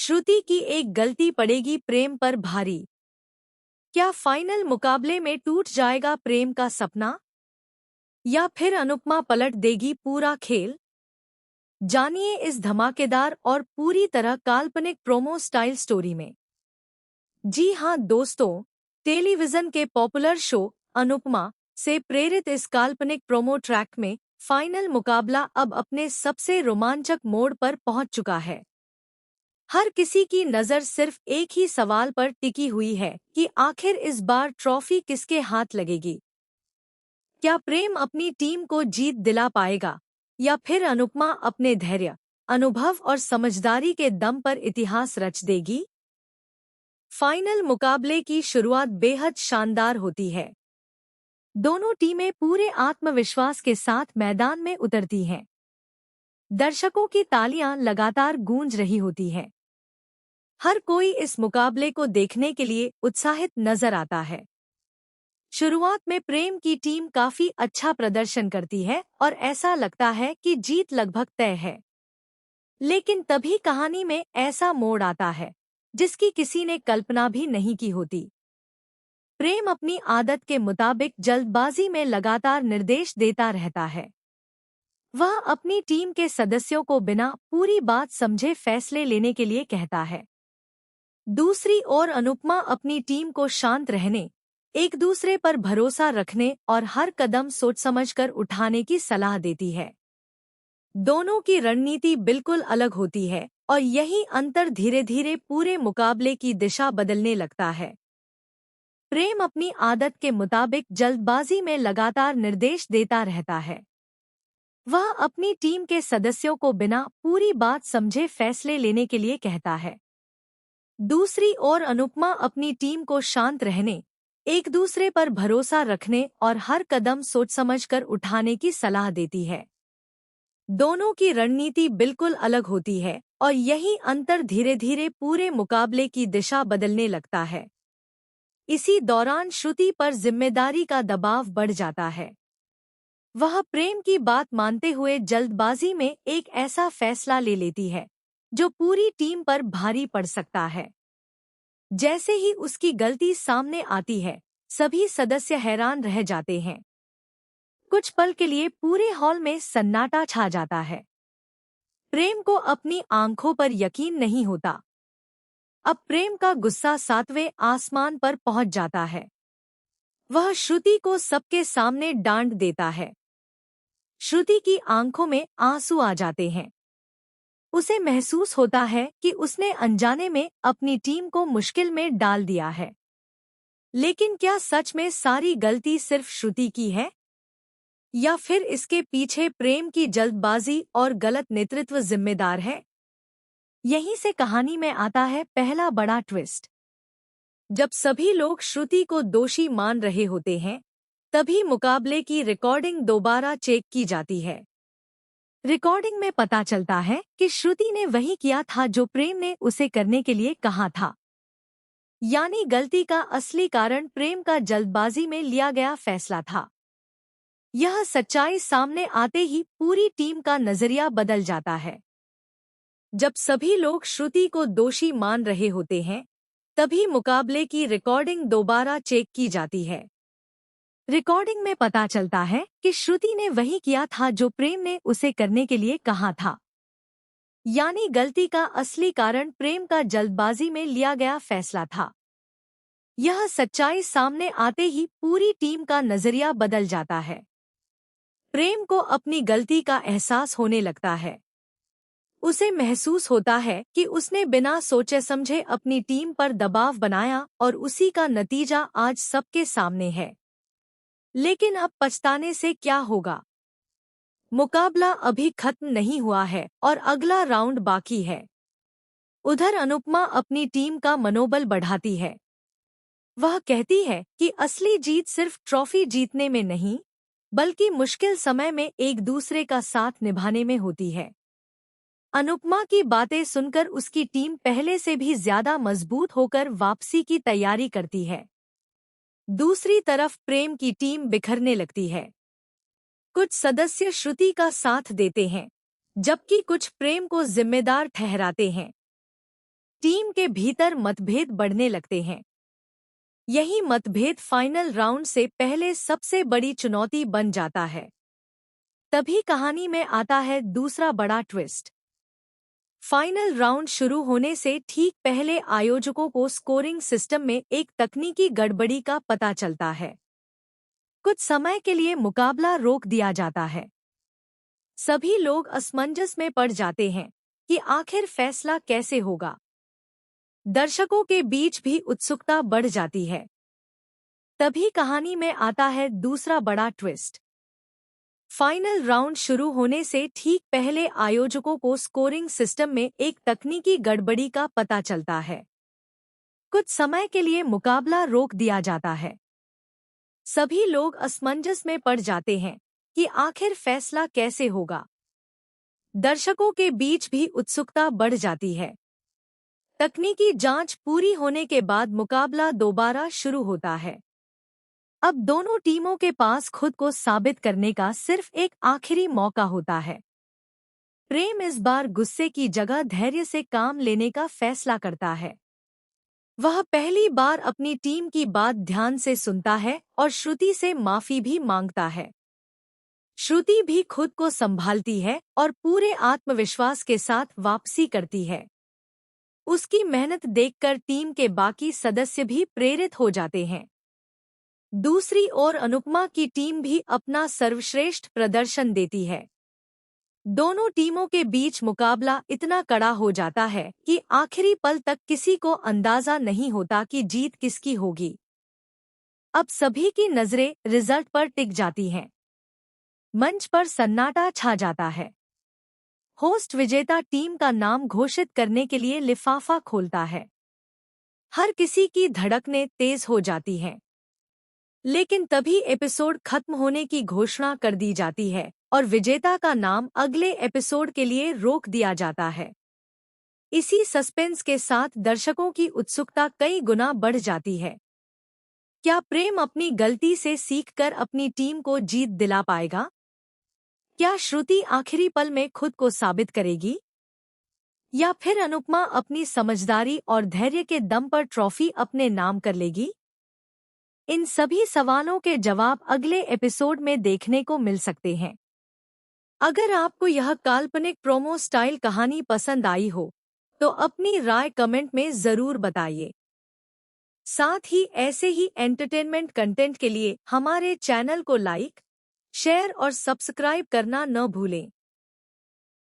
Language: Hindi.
श्रुति की एक गलती पड़ेगी प्रेम पर भारी। क्या फाइनल मुकाबले में टूट जाएगा प्रेम का सपना, या फिर अनुपमा पलट देगी पूरा खेल? जानिए इस धमाकेदार और पूरी तरह काल्पनिक प्रोमो स्टाइल स्टोरी में। जी हां दोस्तों, टेलीविजन के पॉपुलर शो अनुपमा से प्रेरित इस काल्पनिक प्रोमो ट्रैक में फाइनल मुकाबला अब अपने सबसे रोमांचक मोड़ पर पहुंच चुका है। हर किसी की नज़र सिर्फ एक ही सवाल पर टिकी हुई है कि आखिर इस बार ट्रॉफी किसके हाथ लगेगी। क्या प्रेम अपनी टीम को जीत दिला पाएगा, या फिर अनुपमा अपने धैर्य, अनुभव और समझदारी के दम पर इतिहास रच देगी? फाइनल मुकाबले की शुरुआत बेहद शानदार होती है। दोनों टीमें पूरे आत्मविश्वास के साथ मैदान में उतरती हैं। दर्शकों की तालियां लगातार गूंज रही होती हैं। हर कोई इस मुकाबले को देखने के लिए उत्साहित नजर आता है। शुरुआत में प्रेम की टीम काफी अच्छा प्रदर्शन करती है और ऐसा लगता है कि जीत लगभग तय है। लेकिन तभी कहानी में ऐसा मोड़ आता है जिसकी किसी ने कल्पना भी नहीं की होती। प्रेम अपनी आदत के मुताबिक जल्दबाजी में लगातार निर्देश देता रहता है। वह अपनी टीम के सदस्यों को बिना पूरी बात समझे फैसले लेने के लिए कहता है। दूसरी ओर अनुपमा अपनी टीम को शांत रहने, एक दूसरे पर भरोसा रखने और हर कदम सोच समझकर उठाने की सलाह देती है। दोनों की रणनीति बिल्कुल अलग होती है और यही अंतर धीरे धीरे पूरे मुकाबले की दिशा बदलने लगता है। प्रेम अपनी आदत के मुताबिक जल्दबाजी में लगातार निर्देश देता रहता है। वह अपनी टीम के सदस्यों को बिना पूरी बात समझे फैसले लेने के लिए कहता है। दूसरी ओर अनुपमा अपनी टीम को शांत रहने, एक दूसरे पर भरोसा रखने और हर कदम सोच समझकर उठाने की सलाह देती है। दोनों की रणनीति बिल्कुल अलग होती है और यही अंतर धीरे धीरे पूरे मुकाबले की दिशा बदलने लगता है। इसी दौरान श्रुति पर जिम्मेदारी का दबाव बढ़ जाता है। वह प्रेम की बात मानते हुए जल्दबाजी में एक ऐसा फैसला ले लेती है जो पूरी टीम पर भारी पड़ सकता है। जैसे ही उसकी गलती सामने आती है, सभी सदस्य हैरान रह जाते हैं। कुछ पल के लिए पूरे हॉल में सन्नाटा छा जाता है। प्रेम को अपनी आंखों पर यकीन नहीं होता। अब प्रेम का गुस्सा 7वें आसमान पर पहुंच जाता है। वह श्रुति को सबके सामने डांट देता है। श्रुति की आंखों में आंसू आ जाते हैं। उसे महसूस होता है कि उसने अनजाने में अपनी टीम को मुश्किल में डाल दिया है। लेकिन क्या सच में सारी गलती सिर्फ श्रुति की है, या फिर इसके पीछे प्रेम की जल्दबाजी और गलत नेतृत्व जिम्मेदार है? यहीं से कहानी में आता है पहला बड़ा ट्विस्ट। जब सभी लोग श्रुति को दोषी मान रहे होते हैं, तभी मुकाबले की रिकॉर्डिंग दोबारा चेक की जाती है। रिकॉर्डिंग में पता चलता है कि श्रुति ने वही किया था जो प्रेम ने उसे करने के लिए कहा था। यानी गलती का असली कारण प्रेम का जल्दबाजी में लिया गया फैसला था। यह सच्चाई सामने आते ही पूरी टीम का नजरिया बदल जाता है। जब सभी लोग श्रुति को दोषी मान रहे होते हैं, तभी मुकाबले की रिकॉर्डिंग दोबारा चेक की जाती है। रिकॉर्डिंग में पता चलता है कि श्रुति ने वही किया था जो प्रेम ने उसे करने के लिए कहा था। यानी गलती का असली कारण प्रेम का जल्दबाजी में लिया गया फैसला था। यह सच्चाई सामने आते ही पूरी टीम का नजरिया बदल जाता है। प्रेम को अपनी गलती का एहसास होने लगता है। उसे महसूस होता है कि उसने बिना सोचे समझे अपनी टीम पर दबाव बनाया और उसी का नतीजा आज सबके सामने है। लेकिन अब पछताने से क्या होगा? मुकाबला अभी खत्म नहीं हुआ है और अगला राउंड बाकी है। उधर अनुपमा अपनी टीम का मनोबल बढ़ाती है। वह कहती है कि असली जीत सिर्फ ट्रॉफी जीतने में नहीं, बल्कि मुश्किल समय में एक दूसरे का साथ निभाने में होती है। अनुपमा की बातें सुनकर उसकी टीम पहले से भी ज्यादा मजबूत होकर वापसी की तैयारी करती है। दूसरी तरफ प्रेम की टीम बिखरने लगती है। कुछ सदस्य श्रुति का साथ देते हैं, जबकि कुछ प्रेम को जिम्मेदार ठहराते हैं। टीम के भीतर मतभेद बढ़ने लगते हैं। यही मतभेद फाइनल राउंड से पहले सबसे बड़ी चुनौती बन जाता है। तभी कहानी में आता है दूसरा बड़ा ट्विस्ट। फाइनल राउंड शुरू होने से ठीक पहले आयोजकों को स्कोरिंग सिस्टम में एक तकनीकी गड़बड़ी का पता चलता है। कुछ समय के लिए मुकाबला रोक दिया जाता है। सभी लोग असमंजस में पड़ जाते हैं कि आखिर फैसला कैसे होगा। दर्शकों के बीच भी उत्सुकता बढ़ जाती है। तभी कहानी में आता है दूसरा बड़ा ट्विस्ट। फाइनल राउंड शुरू होने से ठीक पहले आयोजकों को स्कोरिंग सिस्टम में एक तकनीकी गड़बड़ी का पता चलता है। कुछ समय के लिए मुकाबला रोक दिया जाता है। सभी लोग असमंजस में पड़ जाते हैं कि आखिर फैसला कैसे होगा। दर्शकों के बीच भी उत्सुकता बढ़ जाती है। तकनीकी जांच पूरी होने के बाद मुकाबला दोबारा शुरू होता है। अब दोनों टीमों के पास खुद को साबित करने का सिर्फ एक आखिरी मौका होता है। प्रेम इस बार गुस्से की जगह धैर्य से काम लेने का फैसला करता है। वह पहली बार अपनी टीम की बात ध्यान से सुनता है और श्रुति से माफी भी मांगता है। श्रुति भी खुद को संभालती है और पूरे आत्मविश्वास के साथ वापसी करती है। उसकी मेहनत देखकर टीम के बाकी सदस्य भी प्रेरित हो जाते हैं। दूसरी ओर अनुपमा की टीम भी अपना सर्वश्रेष्ठ प्रदर्शन देती है। दोनों टीमों के बीच मुकाबला इतना कड़ा हो जाता है कि आखिरी पल तक किसी को अंदाजा नहीं होता कि जीत किसकी होगी। अब सभी की नजरें रिजल्ट पर टिक जाती हैं। मंच पर सन्नाटा छा जाता है। होस्ट विजेता टीम का नाम घोषित करने के लिए लिफाफा खोलता है। हर किसी की धड़कनें तेज हो जाती हैं। लेकिन तभी एपिसोड खत्म होने की घोषणा कर दी जाती है और विजेता का नाम अगले एपिसोड के लिए रोक दिया जाता है। इसी सस्पेंस के साथ दर्शकों की उत्सुकता कई गुना बढ़ जाती है। क्या प्रेम अपनी गलती से सीखकर अपनी टीम को जीत दिला पाएगा? क्या श्रुति आखिरी पल में खुद को साबित करेगी? या फिर अनुपमा अपनी समझदारी और धैर्य के दम पर ट्रॉफी अपने नाम कर लेगी? इन सभी सवालों के जवाब अगले एपिसोड में देखने को मिल सकते हैं। अगर आपको यह काल्पनिक प्रोमो स्टाइल कहानी पसंद आई हो तो अपनी राय कमेंट में जरूर बताइए। साथ ही ऐसे ही एंटरटेनमेंट कंटेंट के लिए हमारे चैनल को लाइक, शेयर और सब्सक्राइब करना न भूलें।